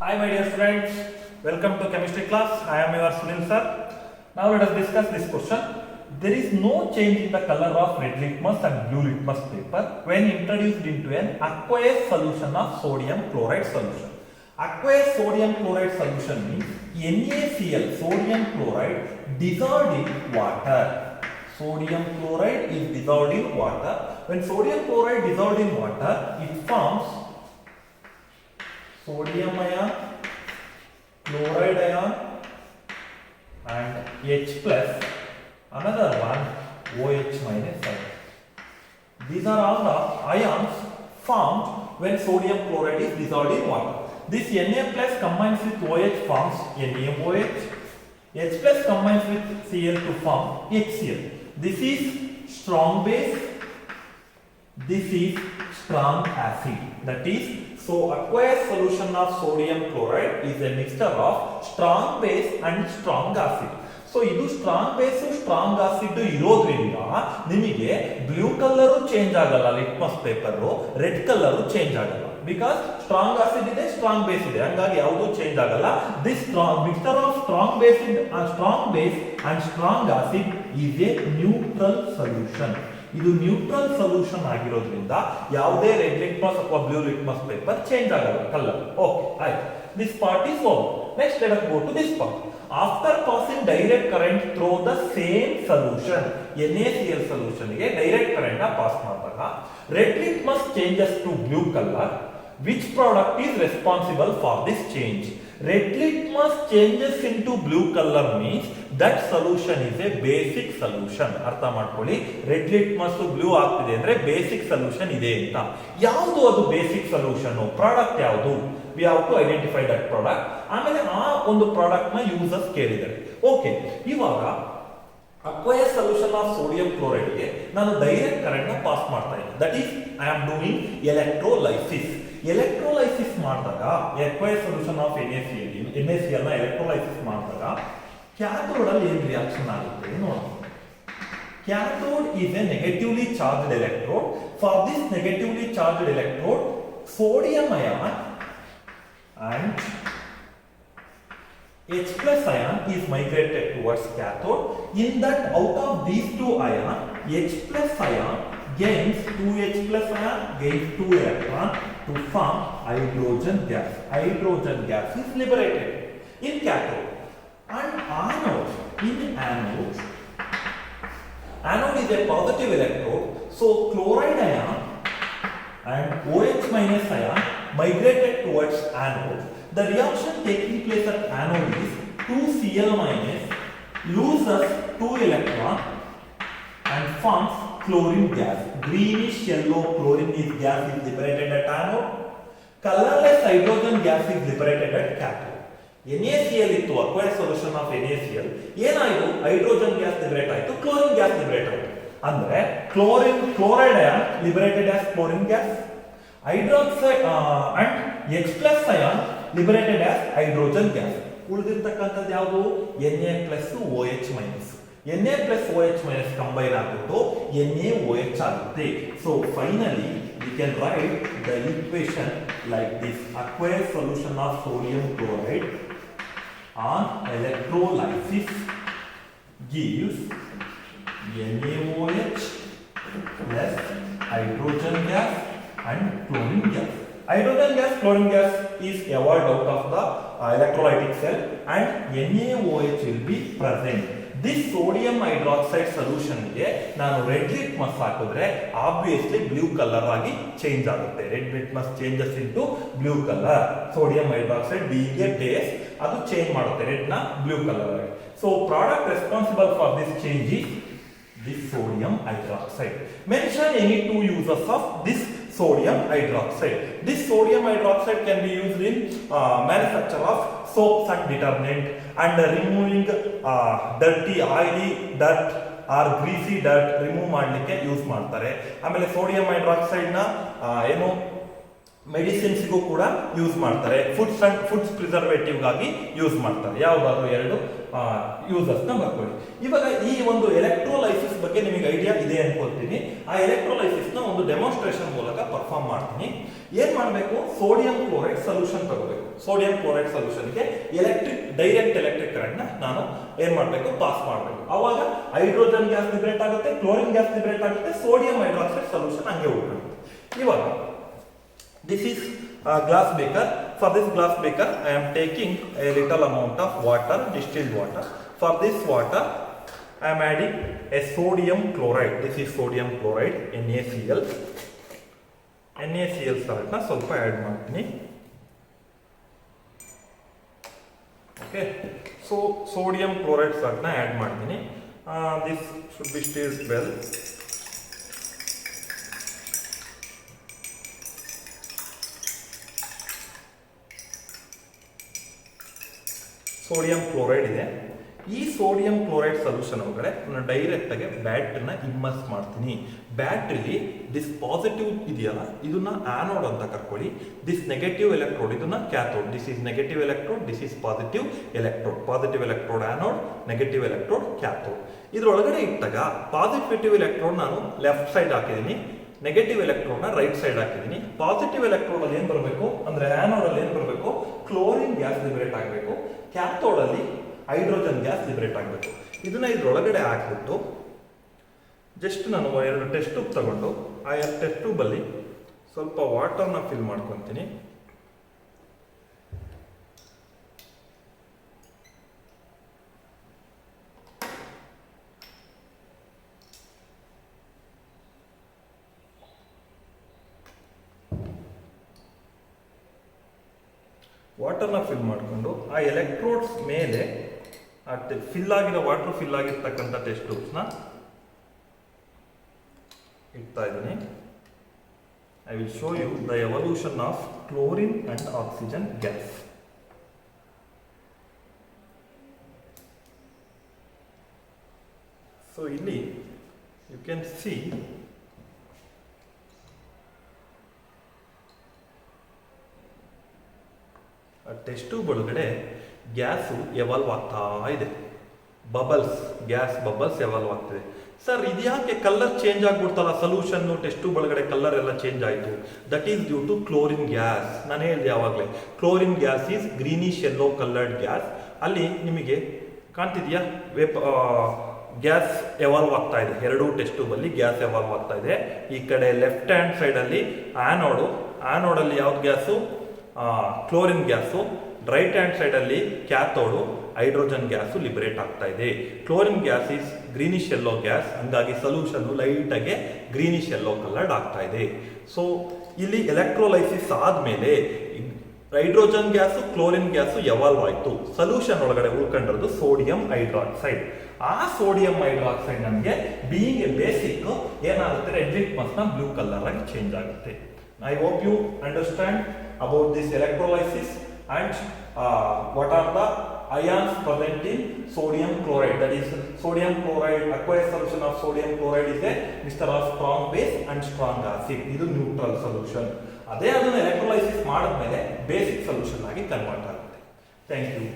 Hi my dear friends, welcome to chemistry class. I am your Sunil sir. Now let us discuss this question. There is no change in the color of red litmus and blue litmus paper when introduced into an aqueous solution of sodium chloride solution. Aqueous sodium chloride solution means NaCl, sodium chloride dissolved in water. Sodium chloride is dissolved in water. When sodium chloride dissolved in water, it forms sodium ion, chloride ion and H plus, another one OH minus ion. These are all the ions formed when sodium chloride is dissolved in water. This Na plus combines with OH forms NaOH, H plus combines with Cl to form HCl. This is strong base, this is strong acid. That is, so aqueous solution of sodium chloride is a mixture of strong base and strong acid. So ಇದು strong base strong acid ಇರೋದ್ರಿಂದ ನಿಮಗೆ blue colour change ಆಗಲ್ಲ, litmus paper red colour change ಆಗಲ್ಲ. Because strong acid ಇದೆ, strong base ಇದೆ, ಹಂಗಾಗಿ ಯಾವುದು change ಆಗಲ್ಲ. This mixture of strong base and strong acid is A neutral solution. ಇದು ನ್ಯೂಟ್ರಲ್ ಸೊಲ್ಯೂಷನ್ ಆಗಿರೋದ್ರಿಂದ ಯಾವುದೇ ರೆಡ್ ಲಿಟ್ಮಸ್ ಅಥವಾ ಬ್ಲೂ ಲಿಟ್ಮಸ್ ಪೇಪರ್ ಚೇಂಜ್ ಆಗಲ್ಲ ಕಲರ್. ಓಕೆ, ಆಯ್ತು. This part is over. Next let us go to this part. After passing direct current through the same solution, NaCl solution ಗೆ direct current ನ pass ಮಾಡಿದಾಗ red litmus changes to blue color. Which product is responsible for this change? Red litmus changes into blue color means that solution is a basic solution. ಅರ್ಥ ಮಾಡ್ಕೊಳ್ಳಿ, red litmus blue ಆಗ್ತಿದೆ ಅಂದ್ರೆ basic solution ಇದೆ ಅಂತ. ಯಾವುದು ಅದು basic solution? Product ಯಾವುದು? We have to identify that product. ಆಮೇಲೆ ಆ ಒಂದು ಪ್ರಾಡಕ್ಟ್ ನ ಯೂಸಸ್ ಕೇಳಿದ್ದಾರೆ. ಓಕೆ, ಇವಾಗ aqueous solution of sodium chloride ಗೆ ನಾನು ಡೈರೆಕ್ಟ್ ಕರೆಂಟ್ ನ ಪಾಸ್ ಮಾಡ್ತಾ ಇದ್ದೀನಿ. That is I am doing electrolysis. Electrolysis ಮಾಡಿದಾಗ ಅಕ್ವಯಸ್ ಸೊಲ್ಯೂಷನ್ ಆಫ್ NaCl ನ ಎಲೆಕ್ಟ್ರೋಲೈಸಿಸ್ ಮಾಡಿದಾಗ ಕ್ಯಾಥೋಡ್ ಅಲ್ಲಿ ಏನು ರಿಯಾಕ್ಷನ್ ಆಗುತ್ತೆ ನೋಡೋಣ. Cathode is a negatively charged electrode. For this negatively charged electrode, sodium ion and H plus ion is migrated towards cathode. In that, out of these two ion, H plus ion gains 2H plus ion gains 2 electron to form hydrogen gas. Hydrogen gas is liberated in cathode. And anode, in anode is a positive electrode, so chloride ion and OH minus ion migrated towards anode. The reaction taking place at anode is 2Cl minus loses 2 electron and forms chlorine gas. Greenish yellow chlorine gas is liberated at anode. Colorless hydrogen gas is liberated at cathode. NaCl ಇತ್ತು, acquired solution of NaCl ಏನಾಯಿತು? Hydrogen gas liberate ಆಯಿತು, chlorine gas liberate ಆಯಿತು. ಅಂದ್ರೆ chloride ion liberated as chlorine gas, hydroxide and H plus ion liberated as hydrogen gas. ಉಳಿದಿರ್ತಕ್ಕಂಥದ್ದು ಯಾವುದು? Na plus OH minus. Na plus OH minus combine ಆಗ್ಬಿಟ್ಟು NaOH ಆಗುತ್ತೆ. So finally we can write the equation like this. Aqueous solution of sodium chloride on electrolysis gives NaOH plus hydrogen gas and chlorine gas. Hydrogen gas, chlorine gas is evolved out of the electrolytic cell and NaOH will be present. This sodium hydroxide solution ಗೆ ನಾನು red litmus ಹಾಕಿದ್ರೆ obviously blue colour ಆಗಿ change ಆಗುತ್ತೆ. Red litmus changes into blue colour. Sodium hydroxide being A base, ಅದು change ಮಾಡುತ್ತೆ red ನ blue colour ಆಗಿ. So product responsible for this change is this sodium hydroxide. Mention any two uses of this sodium hydroxide. This sodium hydroxide can be used in manufacture of soaps and detergent and removing dirty oily dirt or greasy dirt remove ಮಾಡಲಿಕ್ಕೆ use ಮಾಡ್ತಾರೆ. ಆಮೇಲೆ sodium hydroxide ನ ಏನು ಮೆಡಿಸಿನ್ಸ್ಗೂ ಕೂಡ use ಮಾಡ್ತಾರೆ, foods ಪ್ರಿಸರ್ವೇಟಿವ್ಗಾಗಿ use ಮಾಡ್ತಾರೆ. ಯಾವುದಾದ್ರು ಎರಡು ಯೂಸಸ್ನ ಬರ್ಕೊಳ್ಳಿ. ಇವಾಗ ಈ ಒಂದು ಎಲೆಕ್ಟ್ರೋಲೈಸಿಸ್ ಬಗ್ಗೆ ನಿಮಗೆ ಐಡಿಯಾ ಇದೆ ಅನ್ಕೊಳ್ತೀನಿ. ಆ ಎಲೆಕ್ಟ್ರೋಲೈಸಿಸ್ನ ಒಂದು ಡೆಮಾನ್ಸ್ಟ್ರೇಷನ್ ಮೂಲಕ ಪರ್ಫಾರ್ಮ್ ಮಾಡ್ತೀನಿ. ಏನ್ ಮಾಡಬೇಕು, ಸೋಡಿಯಂ ಕ್ಲೋರೈಡ್ ಸೊಲ್ಯೂಷನ್ ತಗೋಬೇಕು. ಸೋಡಿಯಂ ಕ್ಲೋರೈಡ್ ಸೊಲ್ಯೂಷನ್ಗೆ ಡೈರೆಕ್ಟ್ ಎಲೆಕ್ಟ್ರಿಕ್ ಕರೆಂಟ್ ನಾನು ಏನ್ ಮಾಡಬೇಕು, ಪಾಸ್ ಮಾಡಬೇಕು. ಅವಾಗ ಹೈಡ್ರೋಜನ್ ಗ್ಯಾಸ್ ಲಿಬರೇಟ್ ಆಗುತ್ತೆ, ಕ್ಲೋರಿನ್ ಗ್ಯಾಸ್ ಲಿಬರೇಟ್ ಆಗುತ್ತೆ, ಸೋಡಿಯಂ ಹೈಡ್ರಾಕ್ಸೈಡ್ ಸೊಲ್ಯೂಷನ್ ಹಂಗೆ ಉಳ್ಕೊಳ್ಳುತ್ತೆ. ಇವಾಗ this is a glass beaker. For this glass beaker I am taking a little amount of water, distilled water. For this water I am adding a sodium chloride. This is sodium chloride, NaCl. NaCl salt na ಸ್ವಲ್ಪ add ಮಾಡ್ತೀನಿ. Okay, so sodium chloride salt na add ಮಾಡ್ತೀನಿ. This should be stirred well. Sodium chloride ಇದೆ. ಈ sodium chloride solution ಒಳಗಡೆ ನಾನು direct ಆಗಿ ಬ್ಯಾಟ್ರಿನ immerse ಮಾಡ್ತೀನಿ. ಬ್ಯಾಟ್ರಿಲಿ this positive ಇದೆಯಲ್ಲ, ಇದನ್ನ ಆನೋಡ್ ಅಂತ ಕರ್ಕೊಳ್ಳಿ. ದಿಸ್ ನೆಗೆಟಿವ್ ಎಲೆಕ್ಟ್ರೋಡ್, ಇದನ್ನ cathode. This is negative electrode, this is positive electrode. Positive electrode anode, negative electrode cathode. ಇದ್ರೊಳಗಡೆ ಇಟ್ಟಾಗ ಪಾಸಿಟಿವ್ ಎಲೆಕ್ಟ್ರೋಡ್ ನಾನು ಲೆಫ್ಟ್ ಸೈಡ್ ಹಾಕಿದ್ದೀನಿ, ನೆಗೆಟಿವ್ ಎಲೆಕ್ಟ್ರೋಡ್ ನ ರೈಟ್ ಸೈಡ್ ಹಾಕಿದ್ದೀನಿ. ಪಾಸಿಟಿವ್ ಎಲೆಕ್ಟ್ರೋಡ್ ಅಲ್ಲಿ ಏನ್ ಬರಬೇಕು ಅಂದ್ರೆ ಆನೋಡ್ ಅಲ್ಲಿ ಏನ್ ಬರಬೇಕು, ಕ್ಲೋರಿನ್ ಗ್ಯಾಸ್ ಲಿಬರೇಟ್ ಆಗಬೇಕು. ಕ್ಯಾಥೋಡ್ ಅಲ್ಲಿ ಹೈಡ್ರೋಜನ್ ಗ್ಯಾಸ್ ಲಿಬರೇಟ್ ಆಗಬೇಕು. ಇದನ್ನ ಇದ್ರೊಳಗಡೆ ಹಾಕ್ಬಿಟ್ಟು ಜಸ್ಟ್ ನಾನು ಎರಡು ಟೆಸ್ಟ್ ಟ್ಯೂಬ್ ತಗೊಂಡು ಆ ಟೆಸ್ಟ್ ಟ್ಯೂಬ್ ಅಲ್ಲಿ ಸ್ವಲ್ಪ ವಾಟರ್ನ ಫಿಲ್ ಮಾಡ್ಕೊತೀನಿ. ವಾಟರ್ನ ಫಿಲ್ ಮಾಡಿಕೊಂಡು ಆ ಎಲೆಕ್ಟ್ರೋಡ್ಸ್ ಮೇಲೆ ಫಿಲ್ ಆಗಿರೋ ವಾಟರ್ ಫಿಲ್ ಆಗಿರ್ತಕ್ಕಂಥ ಟೆಸ್ಟ್ ಟ್ಯೂಬ್ಸ್ನ ಇಡ್ತಾ ಇದ್ದೀನಿ. I will show you the evolution of chlorine and oxygen gas. So ಇಲ್ಲಿ you can see test tube ಒಳಗಡೆ ಗ್ಯಾಸು ಎವಾಲ್ವ್ ಆಗ್ತಾ ಇದೆ. ಗ್ಯಾಸ್ ಬಬಲ್ಸ್ ಎವಾಲ್ವ್ ಆಗ್ತಿದೆ. ಸರ್ ಇದ್ಯಾಕೆ ಕಲರ್ ಚೇಂಜ್ ಆಗ್ಬಿಡ್ತಲ್ಲ, ಸೊಲ್ಯೂಷನ್ ಟೆಸ್ಟ್ ಟ್ಯೂಬ್ ಒಳಗಡೆ ಕಲರ್ ಎಲ್ಲ ಚೇಂಜ್ ಆಯಿತು? That is due to chlorine gas. ನಾನು ಹೇಳಿದೆ ಯಾವಾಗಲೇ, chlorine gas is greenish yellow coloured gas. ಅಲ್ಲಿ ನಿಮಗೆ ಕಾಣ್ತಿದ್ಯಾ ಗ್ಯಾಸ್ ಎವಾಲ್ವ್ ಆಗ್ತಾ ಇದೆ. ಎರಡೂ ಟೆಸ್ಟ್ ಟ್ಯೂಬ್ ಅಲ್ಲಿ ಗ್ಯಾಸ್ ಎವಾಲ್ವ್ ಆಗ್ತಾ ಇದೆ. ಈ ಕಡೆ ಲೆಫ್ಟ್ ಹ್ಯಾಂಡ್ ಸೈಡ್ ಅಲ್ಲಿ ಆನೋಡಲ್ಲಿ ಯಾವ್ದು gas, chlorine gas. Right hand side ಅಲ್ಲಿ ಕ್ಯಾಥೋಡು ಹೈಡ್ರೋಜನ್ ಗ್ಯಾಸು ಲಿಬರೇಟ್ ಆಗ್ತಾ ಇದೆ. Chlorine gas is greenish yellow gas, ಹಂಗಾಗಿ ಸೊಲ್ಯೂಷನ್ ಲೈಟ್ ಆಗಿ ಗ್ರೀನಿಶ್ ಯೆಲ್ಲೋ ಕಲರ್ಡ್ ಆಗ್ತಾ ಇದೆ. ಸೊ ಇಲ್ಲಿ ಎಲೆಕ್ಟ್ರೋಲೈಸಿಸ್ ಆದ್ಮೇಲೆ hydrogen gas chlorine gas evolve ಆಯ್ತು. ಸೊಲ್ಯೂಷನ್ ಒಳಗಡೆ ಉಳ್ಕೊಂಡಿರೋದು ಸೋಡಿಯಂ ಹೈಡ್ರಾಕ್ಸೈಡ್. ಆ ಸೋಡಿಯಂ ಹೈಡ್ರಾಕ್ಸೈಡ್ ನಮಗೆ ಬೀಯಿಂಗ್ ಎ ಬೇಸಿಕ್ ಏನಾಗುತ್ತೆ, ರೆಡ್ ಲಿಟ್ಮಸ್ ನ ಬ್ಲೂ ಕಲರ್ ಆಗಿ ಚೇಂಜ್ ಆಗುತ್ತೆ. I hope you understand about this electrolysis and what are the ions present in sodium chloride. That is sodium chloride, aqueous solution of sodium chloride is a mixture of strong base and strong acid. ಇದು neutral solution. ಅದೇ ಅದನ್ನು electrolysis ಮಾಡಿದ್ಮೇಲೆ basic solution ಆಗಿ convert ಆಗುತ್ತೆ. Thank you.